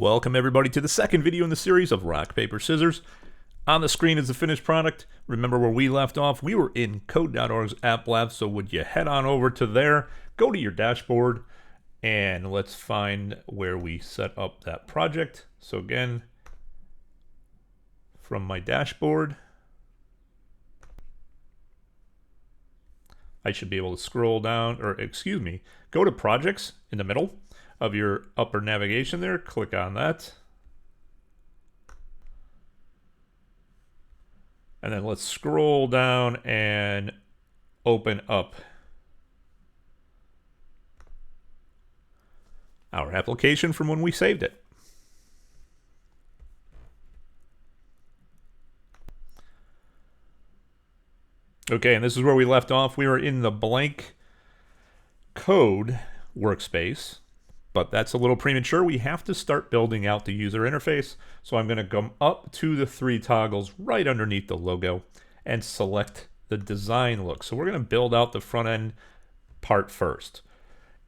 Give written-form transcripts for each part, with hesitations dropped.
Welcome everybody to the second video in the series of Rock, Paper, Scissors. On the screen is the finished product. Remember where we left off? We were in Code.org's App Lab, so would you head on over to there, go to your dashboard, and let's find where we set up that project. So again, from my dashboard, I should be able to scroll down, or excuse me, go to Projects in the middle of your upper navigation there, click on that. And then let's scroll down and open up our application from when we saved it. Okay, and this is where we left off. We were in the blank code workspace, but that's a little premature. We have to start building out the user interface. So I'm going to come up to the three toggles right underneath the logo and select the design look. So we're going to build out the front end part first.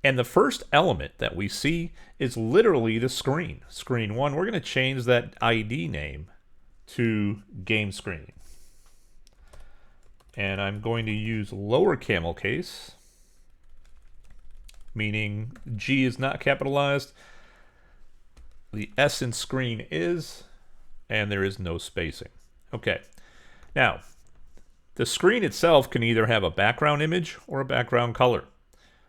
And the first element that we see is literally the screen. Screen 1, we're going to change that ID name to game screen. And I'm going to use lower camel case, meaning G is not capitalized, the S in screen is, and there is no spacing. Okay, now the screen itself can either have a background image or a background color.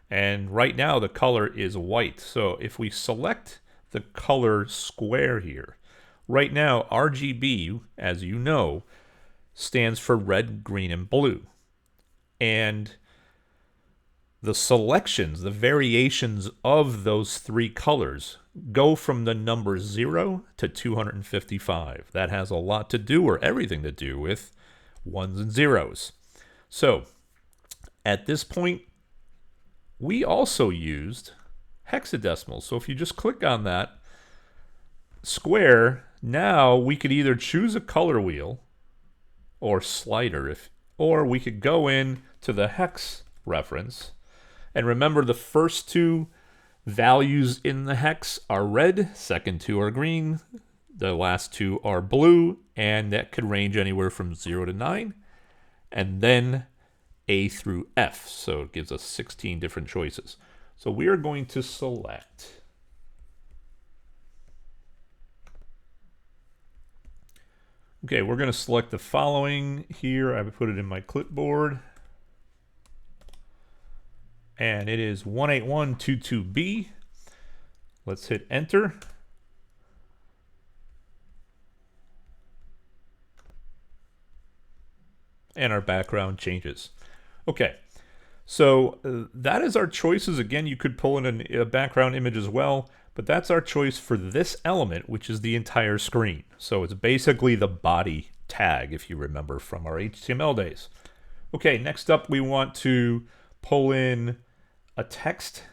And right now the color is white. So if we select the color square here, right now RGB, as you know, stands for red, green, and blue. And the selections, the variations of those three colors go from the number 0 to 255. That has a lot to do, or everything to do, with ones and zeros. So at this point, we also used hexadecimal. So if you just click on that square, now we could either choose a color wheel or slider, or we could go in to the hex reference. And remember, the first two values in the hex are red, second two are green, the last two are blue, and that could range anywhere from 0 to 9, and then A through F. So it gives us 16 different choices. So we are going to select okay, we're going to select the following here. I put it in my clipboard. And it is 18122B. Let's hit enter. And our background changes. Okay, so that is our choices. Again, you could pull in a background image as well, but that's our choice for this element, which is the entire screen. So it's basically the body tag, if you remember from our HTML days. Okay, next up we want to pull in a text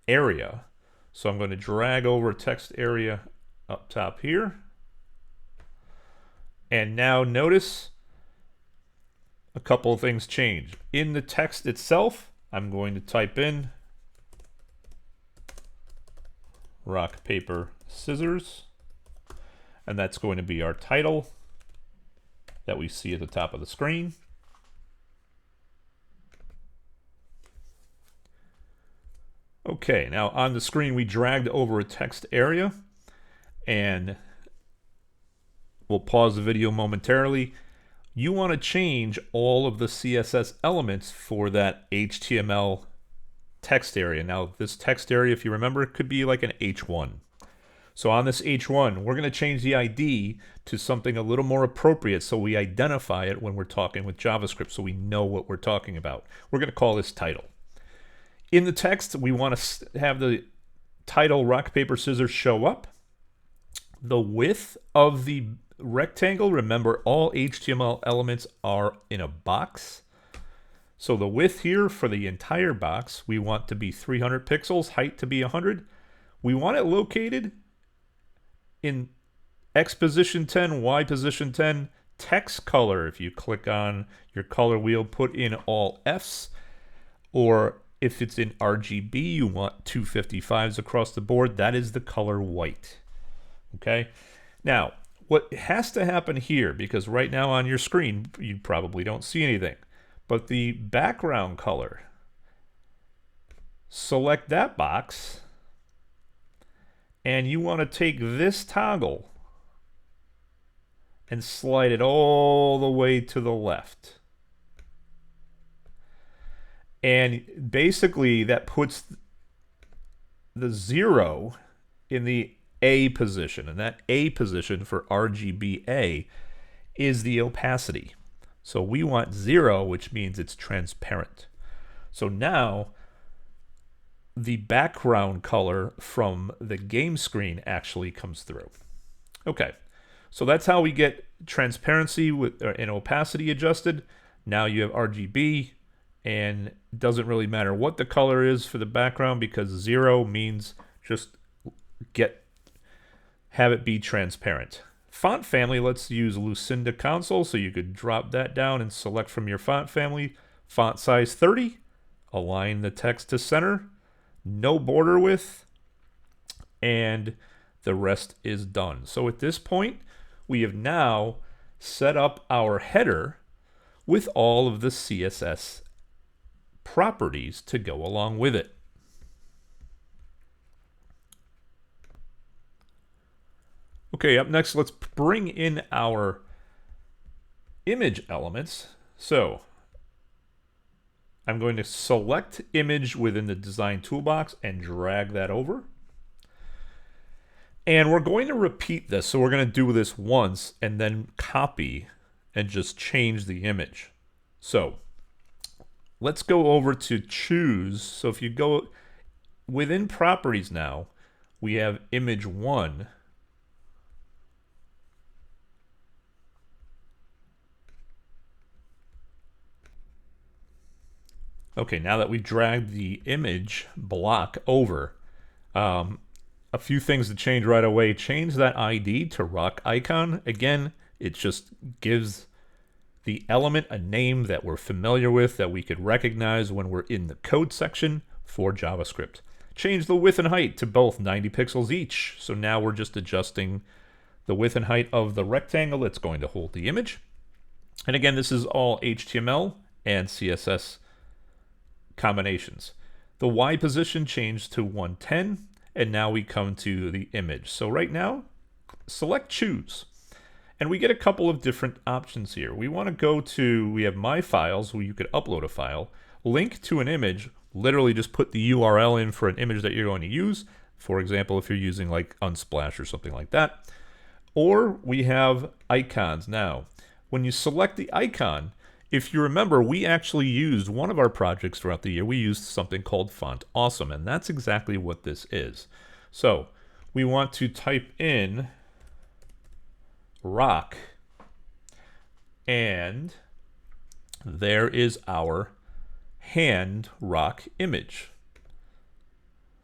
area. So I'm going to drag over a text area up top here. And now notice a couple of things change. In the text itself, I'm going to type in rock, paper, scissors. And that's going to be our title that we see at the top of the screen. Okay, now on the screen we dragged over a text area, and we'll pause the video momentarily. You want to change all of the CSS elements for that HTML text area. Now this text area, if you remember, it could be like an H1. So on this H1, we're going to change the ID to something a little more appropriate so we identify it when we're talking with JavaScript, so we know what we're talking about. We're going to call this title. In the text, we want to have the title rock, paper, scissors show up. The width of the rectangle, remember all HTML elements are in a box. So the width here for the entire box, we want to be 300 pixels, height to be 100. We want it located in X position 10, Y position 10, text color. If you click on your color wheel, put in all Fs, or If it's in RGB, you want 255s across the board. That is the color white. Okay? Now, what has to happen here, because right now on your screen, you probably don't see anything, but the background color, select that box, and you want to take this toggle and slide it all the way to the left. And basically that puts the 0 in the A position, and that A position for RGBA is the opacity. So we want 0, which means it's transparent. So now the background color from the game screen actually comes through. Okay, so that's how we get transparency and opacity adjusted. Now you have RGB, and it doesn't really matter what the color is for the background, because 0 means just have it be transparent. Font family, let's use Lucinda Console, so you could drop that down and select from your font family. Font size 30, align the text to center, no border width, and the rest is done. So at this point, we have now set up our header with all of the CSS properties to go along with it. Okay, up next, let's bring in our image elements. So I'm going to select image within the design toolbox and drag that over. And we're going to repeat this. So we're going to do this once and then copy and just change the image. So let's go over to choose. So if you go within properties now, we have image 1. Okay, now that we've dragged the image block over, a few things to change right away. Change that ID to rock icon. Again, it just gives the element a name that we're familiar with, that we could recognize when we're in the code section for JavaScript. Change the width and height to both 90 pixels each. So now we're just adjusting the width and height of the rectangle that's going to hold the image. And again, this is all HTML and CSS combinations. The Y position changed to 110, and now we come to the image. So right now, select choose. And we get a couple of different options here. We want to go to, we have My Files, where you could upload a file, link to an image, literally just put the URL in for an image that you're going to use. For example, if you're using like Unsplash or something like that. Or we have icons. Now, when you select the icon, if you remember, we actually used one of our projects throughout the year. We used something called Font Awesome, and that's exactly what this is. So we want to type in rock, and there is our hand rock image.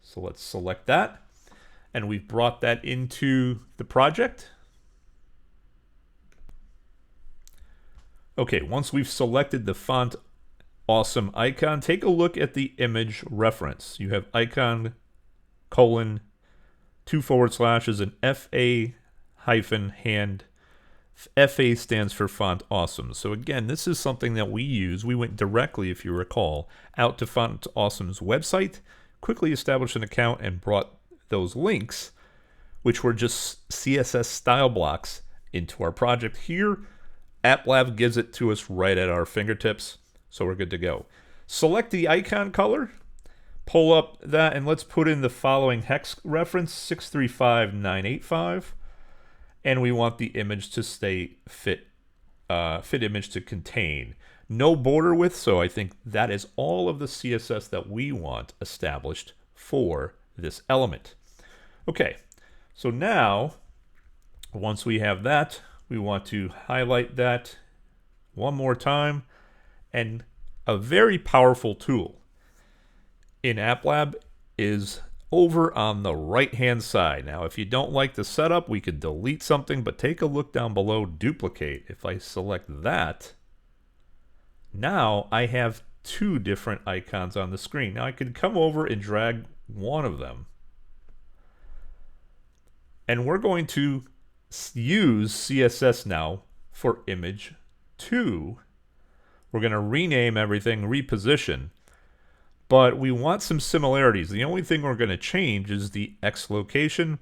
So let's select that, and we've brought that into the project. Okay, once we've selected the Font Awesome icon, take a look at the image reference. You have icon : 2// and FA hyphen hand. FA stands for Font Awesome. So again, this is something that we use. We went directly, if you recall, out to Font Awesome's website, quickly established an account, and brought those links, which were just CSS style blocks, into our project here. AppLab gives it to us right at our fingertips, so we're good to go. Select the icon color, pull up that, and let's put in the following hex reference, 635985, and we want the image to stay fit image to contain. No border width, so I think that is all of the CSS that we want established for this element. Okay, so now, once we have that, we want to highlight that one more time, and a very powerful tool in AppLab is over on the right-hand side. Now, if you don't like the setup, we could delete something, but take a look down below, duplicate. If I select that, now I have two different icons on the screen. Now I can come over and drag one of them. And we're going to use CSS now for image 2. We're going to rename everything, reposition. But we want some similarities. The only thing we're going to change is the X location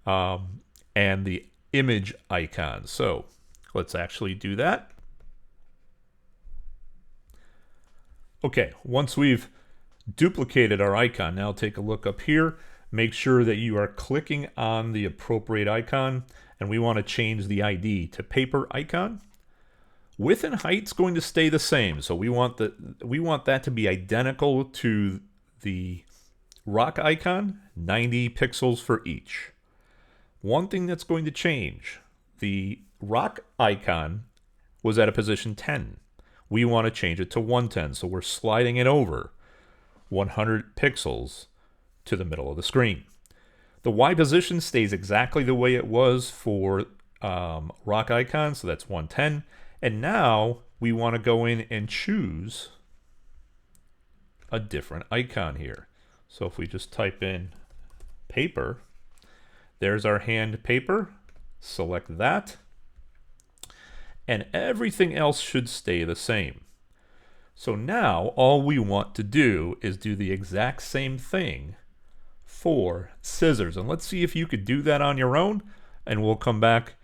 and the image icon. So let's actually do that. Okay, once we've duplicated our icon, now take a look up here. Make sure that you are clicking on the appropriate icon, and we want to change the ID to paper icon. Width and height's going to stay the same, so we want that to be identical to the rock icon, 90 pixels for each. One thing that's going to change, the rock icon was at a position 10. We want to change it to 110, so we're sliding it over 100 pixels to the middle of the screen. The Y position stays exactly the way it was for rock icon, so that's 110. And now we want to go in and choose a different icon here. So if we just type in paper, there's our hand paper. Select that. And everything else should stay the same. So now all we want to do is do the exact same thing for scissors. And let's see if you could do that on your own, and we'll come back.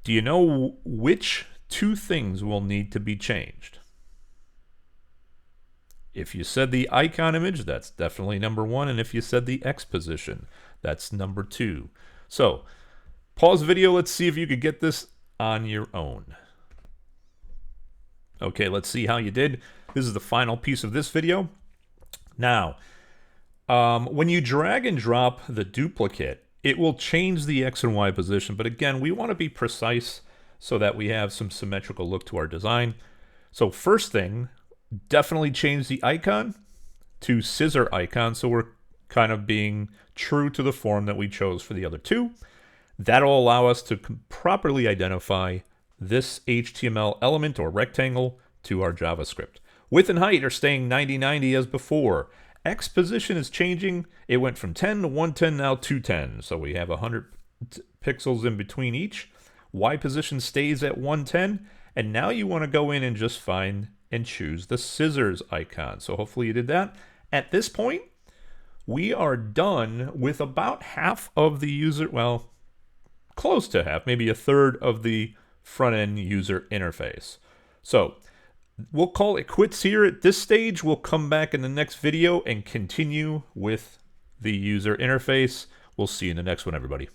Do you know which two things will need to be changed? If you said the icon image, that's definitely number 1. And if you said the X position, that's number 2. So pause the video. Let's see if you could get this on your own. Okay, let's see how you did. This is the final piece of this video. Now, when you drag and drop the duplicate, it will change the X and Y position. But again, we want to be precise so that we have some symmetrical look to our design. So first thing, definitely change the icon to scissor icon, so we're kind of being true to the form that we chose for the other two. That'll allow us to properly identify this HTML element or rectangle to our JavaScript. Width and height are staying 90-90 as before. X position is changing. It went from 10 to 110, now 210. So we have 100 pixels in between each. Y position stays at 110. And now you want to go in and just find and choose the scissors icon. So hopefully you did that. At this point, we are done with about half of the user, well, close to half, maybe a third of the front-end user interface. So we'll call it quits here at this stage. We'll come back in the next video and continue with the user interface. We'll see you in the next one, everybody.